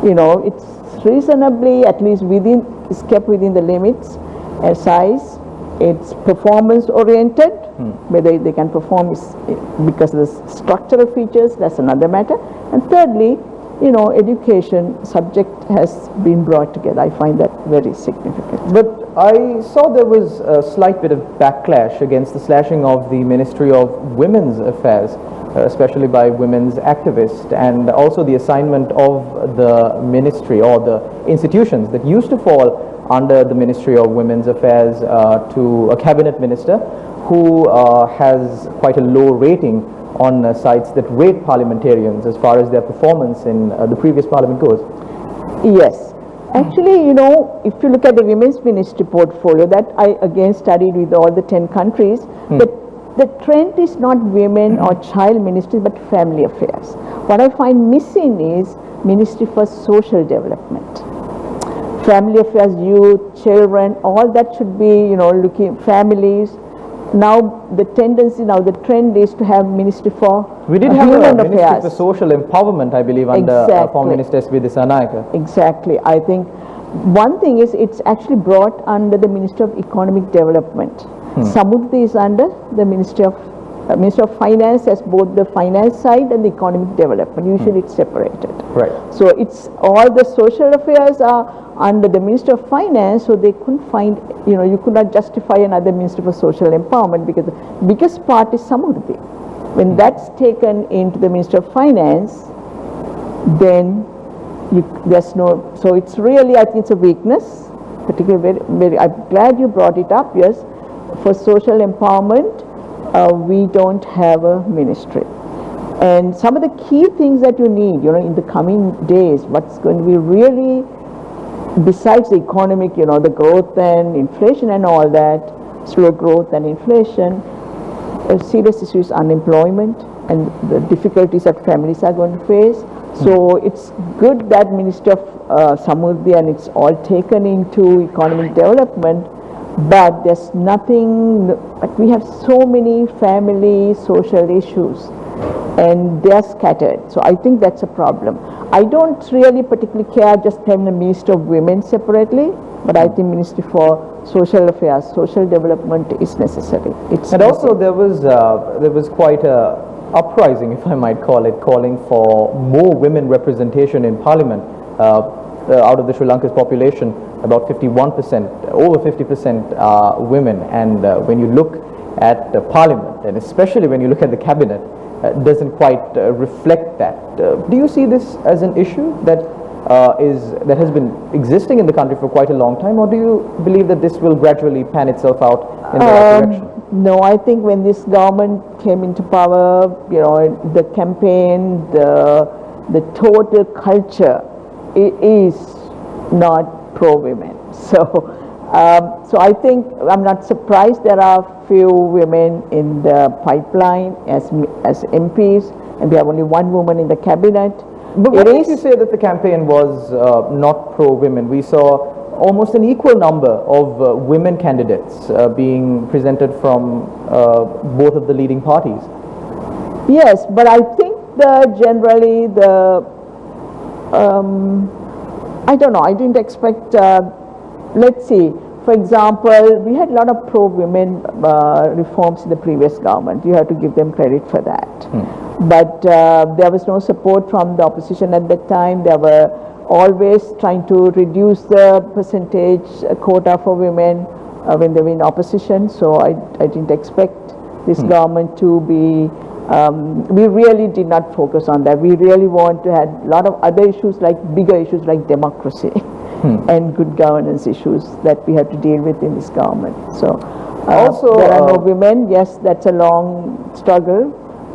it's reasonably, at least it's kept within the limits, size. It's performance oriented, whether they can perform because of the structural features, that's another matter. And thirdly, education subject has been brought together. I find that very significant. But I saw there was a slight bit of backlash against the slashing of the Ministry of Women's Affairs, especially by women's activists, and also the assignment of the ministry or the institutions that used to fall under the Ministry of Women's Affairs to a cabinet minister who has quite a low rating on sites that rate parliamentarians as far as their performance in the previous parliament goes. Yes. Actually, if you look at the women's ministry portfolio that I again studied with all the 10 countries, the trend is not women or child ministry but family affairs. What I find missing is Ministry for Social Development. Family affairs, youth, children, all that should be, looking families. Now the trend is to have Ministry for We did have Human a Ministry Affairs. for Social Empowerment, I believe, under former Minister S.B. Dissanayake. Exactly. I think one thing is it's actually brought under the Ministry of Economic Development. Samudri is under the Ministry of Finance, as both the finance side and the economic development. Usually it's separated. Right. So it's all the social affairs are under the Ministry of Finance, so they couldn't find, you could not justify another Ministry for Social Empowerment because the biggest part is Samudri. When that's taken into the Ministry of Finance, then there's no, so it's really, I think it's a weakness, particularly very, I'm glad you brought it up, yes. For social empowerment, we don't have a ministry. And some of the key things that you need, in the coming days, what's going to be really, besides the economic, the growth and inflation and all that, slow growth and inflation, a serious issue is unemployment and the difficulties that families are going to face. So it's good that Ministry of Samudri and it's all taken into economic development, but there's nothing, but we have so many family social issues and they're scattered. So I think that's a problem. I don't really particularly care just having a Ministry of Women separately, but I think Ministry for Social Affairs, Social Development is necessary. And also there was quite a uprising, if I might call it, calling for more women representation in Parliament. Out of the Sri Lanka's population, about 51%, over 50% are women. And when you look at the Parliament, and especially when you look at the Cabinet, doesn't quite reflect that. Do you see this as an issue that has been existing in the country for quite a long time, or do you believe that this will gradually pan itself out in the right direction? No, I think when this government came into power, the campaign, the total culture is not pro-women. So I think I'm not surprised there are few women in the pipeline as MPs, and we have only one woman in the cabinet. But what makes you say that the campaign was not pro-women? We saw almost an equal number of women candidates being presented from both of the leading parties. Yes, but I think generally I don't know, I didn't expect, let's see, for example, we had a lot of pro-women reforms in the previous government. You have to give them credit for that. But there was no support from the opposition at that time. They were always trying to reduce the percentage quota for women when they were in opposition. So I didn't expect this government to be, we really did not focus on that. We really want to have a lot of other issues, like bigger issues like democracy and good governance issues that we have to deal with in this government. So also there are no women. Yes, that's a long struggle,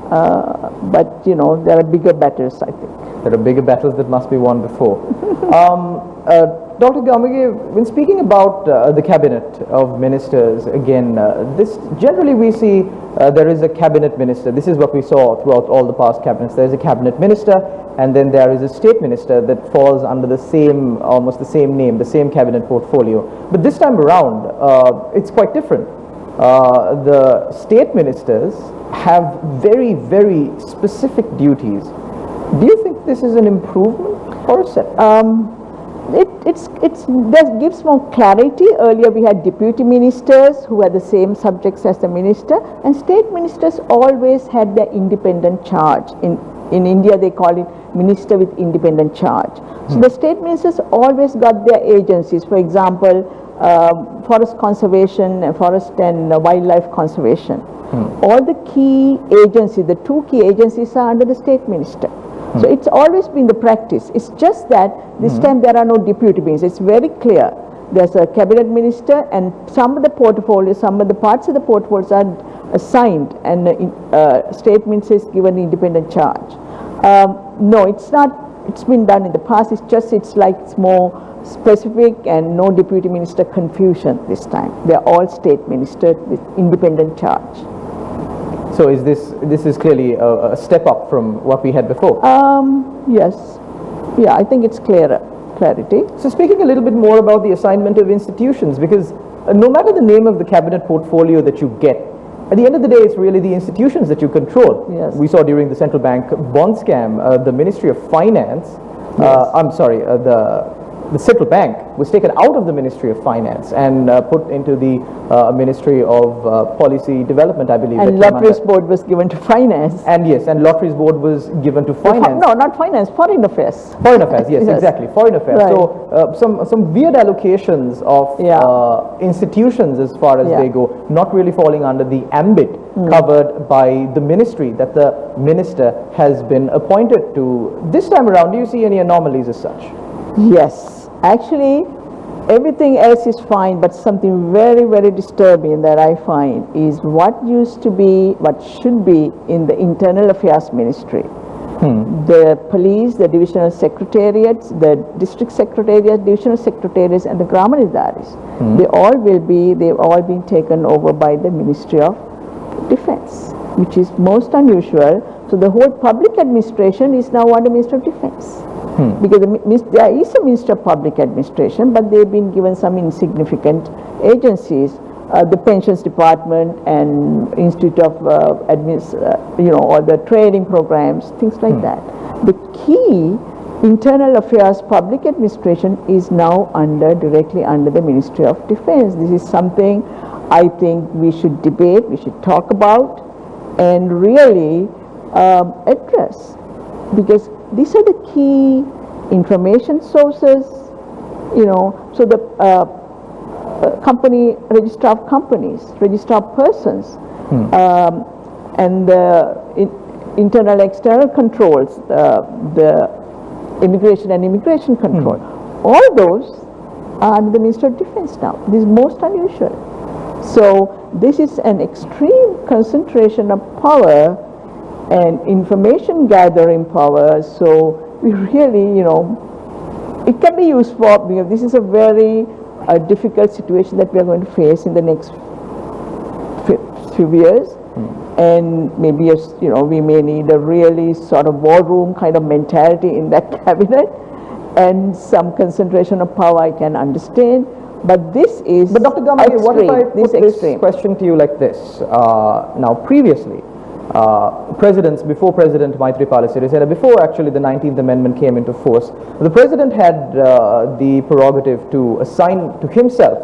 but there are bigger battles, I think. There are bigger battles that must be won before. Dr. Gamage, when speaking about the cabinet of ministers, again, this generally we see there is a cabinet minister. This is what we saw throughout all the past cabinets. There is a cabinet minister, and then there is a state minister that falls under the same, almost the same name, the same cabinet portfolio. But this time around, it's quite different. The state ministers have very, very specific duties. Do you think this is an improvement? or a set? That gives more clarity. Earlier we had deputy ministers who had the same subjects as the minister, and state ministers always had their independent charge. In India they call it minister with independent charge. So the state ministers always got their agencies, for example, forest conservation, forest and wildlife conservation. All the key agencies, the two key agencies are under the state minister. So it's always been the practice. It's just that this time there are no deputy ministers. It's very clear. There's a cabinet minister, and some of the portfolios, some of the parts of the portfolios are assigned, and state minister is given independent charge. No, it's not. It's been done in the past. It's like it's more specific, and no deputy minister confusion this time. They're all state ministers with independent charge. So is this is clearly a step up from what we had before? Yes. Yeah, I think it's clarity. So speaking a little bit more about the assignment of institutions, because no matter the name of the cabinet portfolio that you get, at the end of the day, it's really the institutions that you control. Yes. We saw during the central bank bond scam, the Ministry of Finance, the central bank was taken out of the Ministry of Finance and put into the Ministry of Policy Development, I believe. And Lotteries Board was given to Finance. And yes, and Lotteries Board was given to Finance. No, not Finance, Foreign Affairs. Foreign Affairs, yes, Yes. exactly, Foreign Affairs. Right. So some weird allocations of institutions as far as they go, not really falling under the ambit covered by the ministry that the minister has been appointed to. This time around, do you see any anomalies as such? Yes. Actually, everything else is fine, but something very, very disturbing that I find is what used to be, what should be in the Internal Affairs Ministry. The police, the divisional secretariats, the district secretariats, divisional secretariats, and the Grama Nidharis, they've all been taken over by the Ministry of Defense, which is most unusual. So the whole public administration is now under Ministry of Defense. Because there is a Minister of Public Administration, but they've been given some insignificant agencies, the Pensions Department and Institute of or the training programs, things like that. The key Internal Affairs Public Administration is now directly under the Ministry of Defense. This is something I think we should debate, we should talk about, and really address, because these are the key information sources, so the company, registrar of companies, registrar of persons, and the internal external controls, the immigration and immigration control, all those are under the Ministry of Defense now. This is most unusual. So this is an extreme concentration of power and information gathering power. So we really, it can be used for, because this is a very difficult situation that we are going to face in the next few years. And maybe, we may need a really sort of war room kind of mentality in that cabinet, and some concentration of power I can understand. But this is But Dr. Gama, what if I put this extreme question to you like this? Now, previously, before President Maithripala Sirisena, before actually the 19th Amendment came into force, the President had the prerogative to assign to himself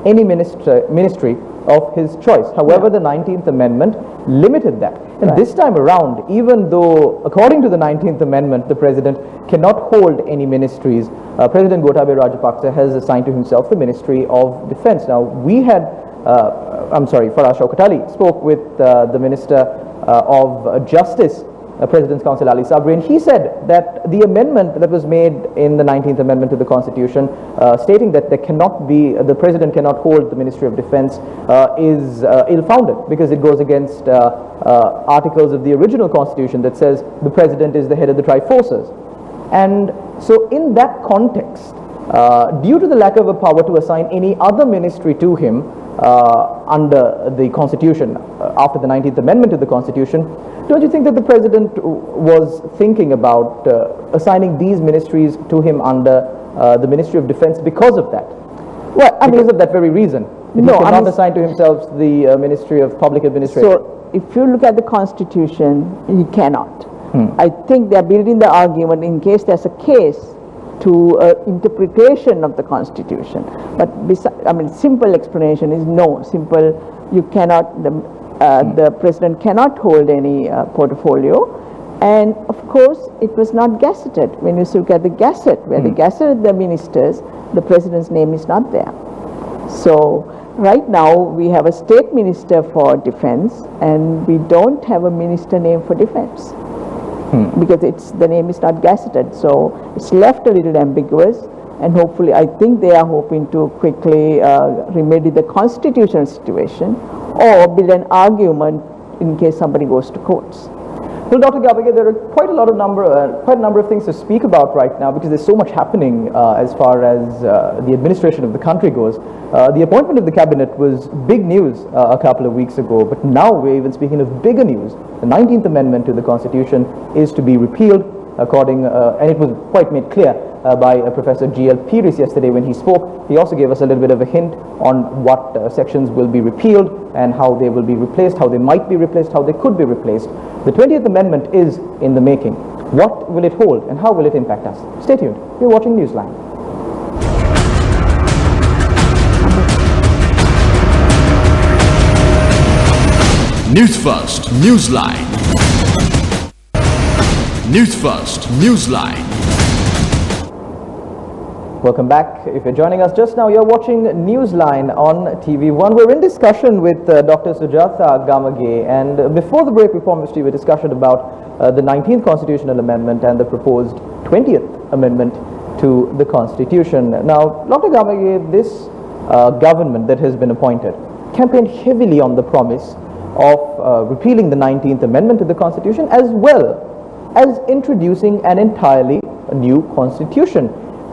any ministry of his choice. However, the 19th Amendment limited that. And this time around, even though, according to the 19th Amendment, the President cannot hold any ministries, President Gotabaya Rajapaksa has assigned to himself the Ministry of Defense. Now, we had, Farah Shaukat Ali spoke with the Minister of Justice, President's Counsel Ali Sabri, and he said that the amendment that was made in the 19th Amendment to the Constitution, stating that there cannot be, the President cannot hold the Ministry of Defense, is ill-founded, because it goes against articles of the original Constitution that says the President is the head of the Triforces. And so in that context, due to the lack of a power to assign any other ministry to him under the Constitution, after the 19th Amendment to the Constitution, don't you think that the President was thinking about assigning these ministries to him under the Ministry of Defense because of that? Well, because of that very reason. He cannot assign to himself the Ministry of Public Administration. So, if you look at the Constitution, he cannot. I think they're building the argument in case there's a case to interpretation of the Constitution. But simple explanation is no. Simple, you cannot, the President cannot hold any portfolio. And of course, it was not gazetted. When you look at the Gazette, where they gazetted the ministers, the President's name is not there. So right now, we have a state minister for defense, and we don't have a minister name for defense. Because the name is not gazetted, so it's left a little ambiguous, and hopefully I think they are hoping to quickly remedy the constitutional situation or build an argument in case somebody goes to courts. Well, Dr. Gay, there are quite a number of things to speak about right now because there's so much happening as far as the administration of the country goes. The appointment of the cabinet was big news a couple of weeks ago, but now we're even speaking of bigger news. The 19th Amendment to the Constitution is to be repealed, and it was quite made clear by Professor GL Peiris yesterday when he spoke. He also gave us a little bit of a hint on what sections will be repealed and how they will be replaced, how they might be replaced, how they could be replaced. The 20th Amendment is in the making. What will it hold and how will it impact us? Stay tuned. You're watching Newsline. Newsfirst, Newsline. Newsfirst, Newsline. Welcome back. If you're joining us just now, you're watching Newsline on TV1. We're in discussion with Dr. Sujathagama Gay, and before the break we promised you a discussion about the 19th Constitutional Amendment and the proposed 20th Amendment to the Constitution. Now, Dr. Gama Gay, this government that has been appointed campaigned heavily on the promise of repealing the 19th Amendment to the Constitution as well as introducing an entirely new Constitution.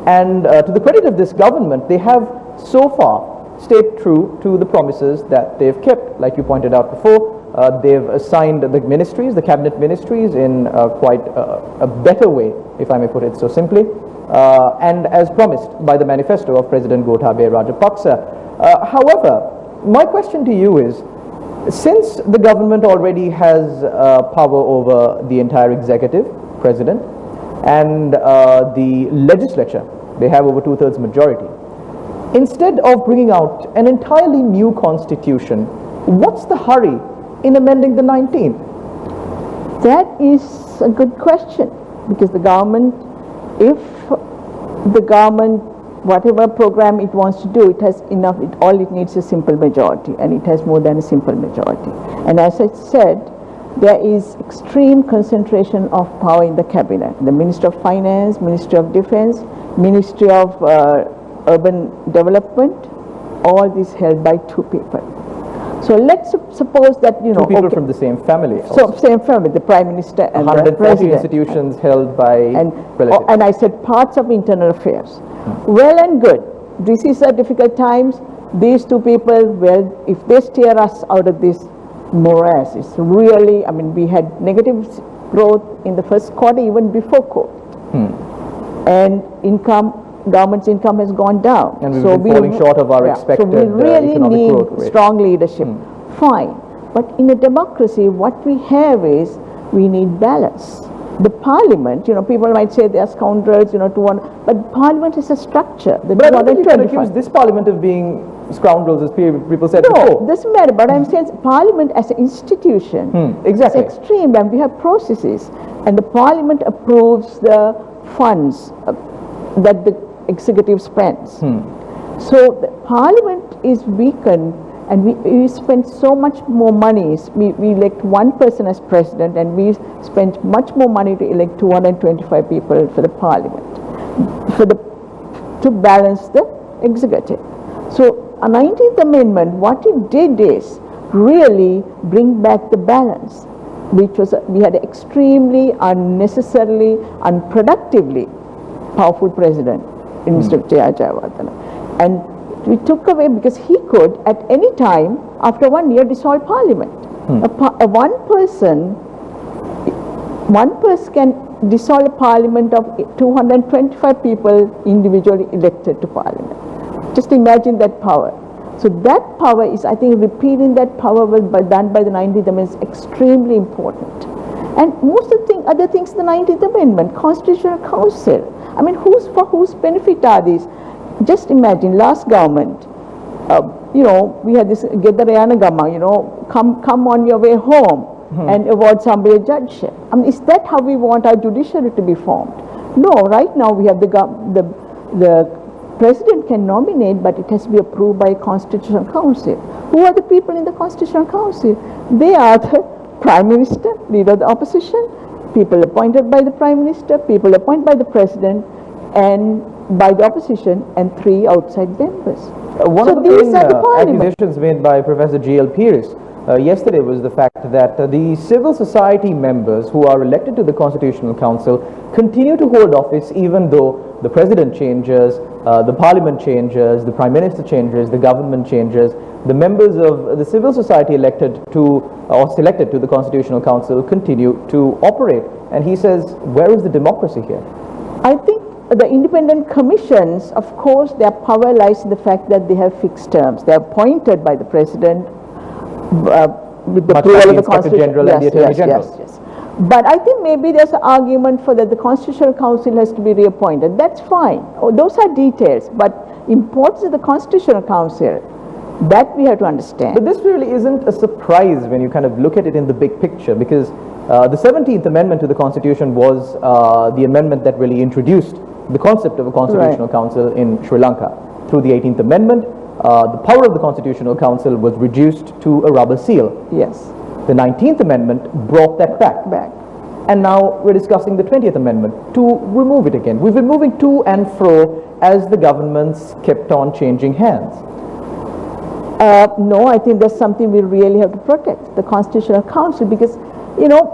And to the credit of this government, they have so far stayed true to the promises that they've kept. Like you pointed out before, they've assigned the ministries, the cabinet ministries, in quite a better way, if I may put it so simply, and as promised by the manifesto of President Gotabaya Rajapaksa. However, my question to you is, since the government already has power over the entire executive, president, and the legislature, they have over 2/3 majority. Instead of bringing out an entirely new constitution, what's the hurry in amending the 19th? That is a good question, because the government, if the government, whatever program it wants to do, it has enough, all it needs is a simple majority, and it has more than a simple majority. And as I said, there is extreme concentration of power in the cabinet. The Minister of Finance, Ministry of Defense, Ministry of Urban Development, all this held by 2 people. So let's suppose that, you know, 2 people from the same family. So same family, the Prime Minister and the 140 President. institutions held by relatives. And I said parts of internal affairs. Well and good. This is a difficult times. These 2 people, well, if they steer us out of this morass, it's really, I mean, we had negative growth in the first quarter, even before COVID. And government's income has gone down. And we've been falling short of our expected so we really economic need growth rate. Strong leadership. Fine. But in a democracy, what we have is, we need balance. The parliament, you know, people might say they are scoundrels, you know, but parliament is a structure. But I don't think you can accuse this parliament of being scoundrels, as people said before. No, doesn't matter, but I'm saying parliament as an institution exactly. is extreme, and we have processes, and the parliament approves the funds that the executive spends. So the parliament is weakened, and we spend so much more money. We elect 1 person as president, and we spend much more money to elect 225 people for the parliament, to balance the executive. So a 19th Amendment, what it did is really bring back the balance, which was, we had extremely unnecessarily, unproductively powerful president in Mr. Jayawardena. And we took away, because he could at any time after 1 year dissolve parliament. One person can dissolve a parliament of 225 people individually elected to parliament. Just imagine that power. So that power is, I think, repealing that power done by the 19th Amendment is extremely important. And most of the thing, other things, the 19th Amendment, Constitutional Council. I mean, for whose benefit are these? Just imagine, last government, you know, we had this Gedaryanagama, you know, come on your way home and award somebody a judgeship. I mean, is that how we want our judiciary to be formed? No, right now we have the President can nominate, but it has to be approved by Constitutional Council. Who are the people in the Constitutional Council? They are the Prime Minister, leader of the opposition, people appointed by the Prime Minister, people appointed by the President, and by the opposition, and 3 outside members. One So of the these main are the parliament. accusations made by Professor GL Peiris yesterday was the fact that the civil society members who are elected to the Constitutional Council continue to hold office even though the President changes, the Parliament changes, the Prime Minister changes, the government changes. The members of the civil society elected to or selected to the Constitutional Council continue to operate. And he says, where is the democracy here? I think the independent commissions, of course, their power lies in the fact that they have fixed terms. They are appointed by the President with the Much approval like of the the Inspector Constitution. General and the Attorney General. Yes. But I think maybe there's an argument for that the Constitutional Council has to be reappointed. That's fine. Oh, those are details. But importance of the Constitutional Council, that we have to understand. But this really isn't a surprise when you kind of look at it in the big picture, because the 17th Amendment to the Constitution was the amendment that really introduced the concept of a Constitutional Council in Sri Lanka. Through the 18th Amendment, the power of the Constitutional Council was reduced to a rubber seal. Yes. The 19th Amendment brought that back. And now we're discussing the 20th Amendment to remove it again. We've been moving to and fro as the governments kept on changing hands. No, I think that's something we really have to protect, the Constitutional Council, because, you know,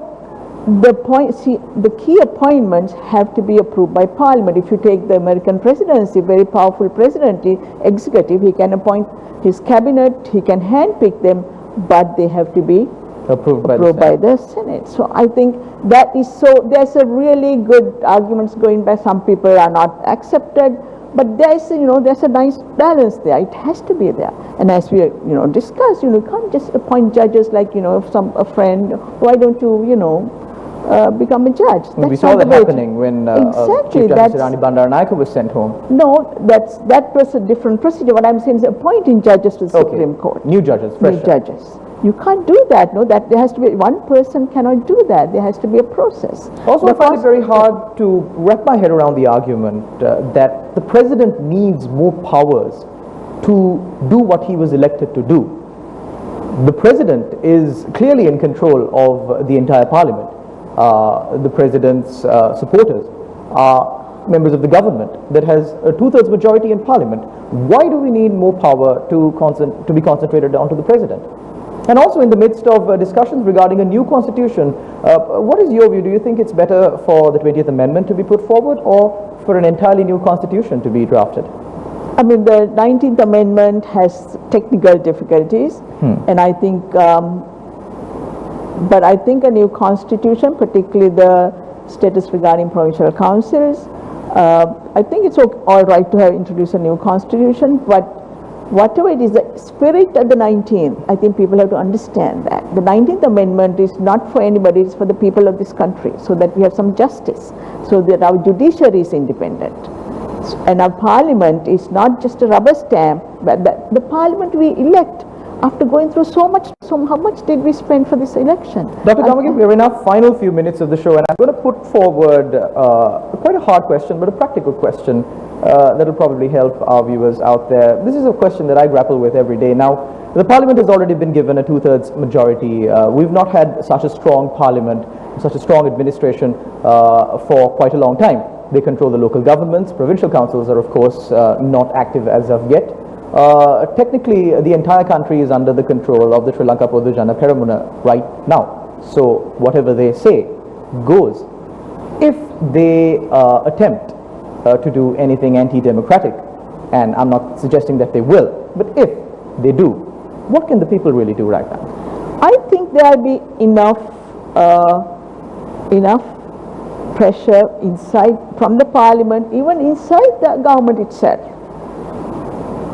the key appointments have to be approved by Parliament. If you take the American presidency, very powerful presidency, executive, he can appoint his cabinet, he can handpick them, but they have to be approved by the Senate. So I think that is there's a really good arguments going by. Some people are not accepted, but there's a nice balance there. It has to be there. And as we discussed, you can't just appoint judges like if a friend. Why don't you become a judge? That's we saw that happening when exactly, Chief Justice Rani Bandaranaike was sent home. No, that was a different procedure. What I'm saying is appointing judges to the Supreme Court. New judges, fresh New judges. You can't do that. No, that there has to be one person cannot do that. There has to be a process. Also, I find it very hard to wrap my head around the argument that the president needs more powers to do what he was elected to do. The president is clearly in control of the entire parliament. The president's supporters are members of the government that has a 2/3 majority in parliament. Why do we need more power to be concentrated onto the president? And also in the midst of discussions regarding a new constitution, what is your view? Do you think it's better for the 20th Amendment to be put forward or for an entirely new constitution to be drafted? I mean, the 19th Amendment has technical difficulties, and I think, but I think a new constitution, particularly the status regarding provincial councils, I think it's all right to have introduced a new constitution, but whatever it is, the spirit of the 19th, I think people have to understand that. The 19th Amendment is not for anybody, it's for the people of this country, so that we have some justice, so that our judiciary is independent. And our parliament is not just a rubber stamp, but the parliament we elect after going through so much. So how much did we spend for this election? Dr. Gamage, we're in our final few minutes of the show, and I'm going to put forward quite a hard question, but a practical question that will probably help our viewers out there. This is a question that I grapple with every day. Now, the parliament has already been given a 2/3 majority. We've not had such a strong parliament, such a strong administration for quite a long time. They control the local governments. Provincial councils are, of course, not active as of yet. Technically, the entire country is under the control of the Sri Lanka Podujana Peramuna right now. So whatever they say goes. If they attempt to do anything anti-democratic, and I'm not suggesting that they will, but if they do, what can the people really do right now? I think there will be enough pressure inside from the parliament, even inside the government itself.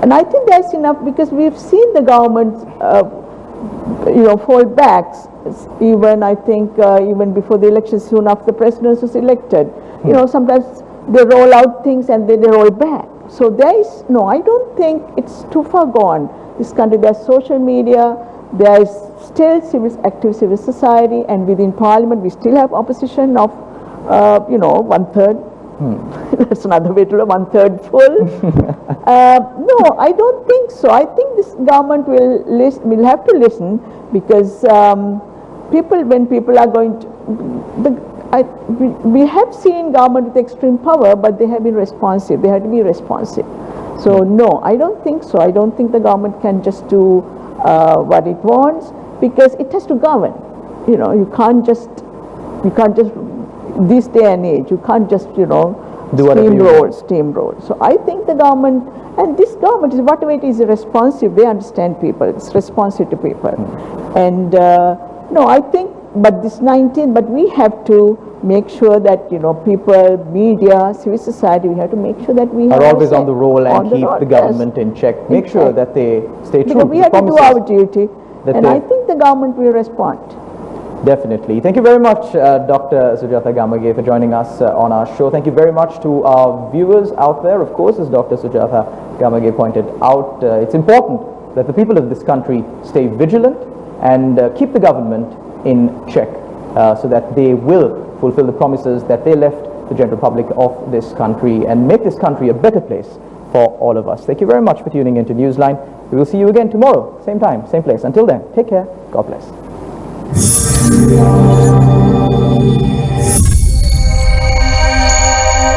And I think there's enough, because we've seen the government fall back. even I think even before the election, soon after the president was elected, you know, sometimes they roll out things and then they roll back. So there is, no, I don't think it's too far gone. This country, there's social media, there is still active civil society, and within parliament we still have opposition of, you know, 1/3. That's another way to do, 1/3 full. No, I don't think so. I think this government will have to listen, because when people are going to, we have seen government with extreme power, but they have been responsive. They had to be responsive. So no, I don't think so. I don't think the government can just do what it wants, because it has to govern. You know, you can't just this day and age, you can't just, you know, steamroll. So I think the government, and this government is, whatever it is, responsive. They understand people. It's responsive to people. And no, I think, but this 19, but we have to make sure that, you know, people, media, civil society, we have to make sure that we are always on the roll and keep the government in check. Make sure that they stay true to the promises. We have to do our duty, and I think the government will respond. Definitely. Thank you very much, Dr. Sujathagama Gay, for joining us on our show. Thank you very much to our viewers out there. Of course, as Dr. Sujathagama Gay pointed out, it's important that the people of this country stay vigilant and keep the government in check, so that they will fulfill the promises that they left the general public of this country and make this country a better place for all of us. Thank you very much for tuning into Newsline. We will see you again tomorrow, same time, same place. Until then, take care. God bless.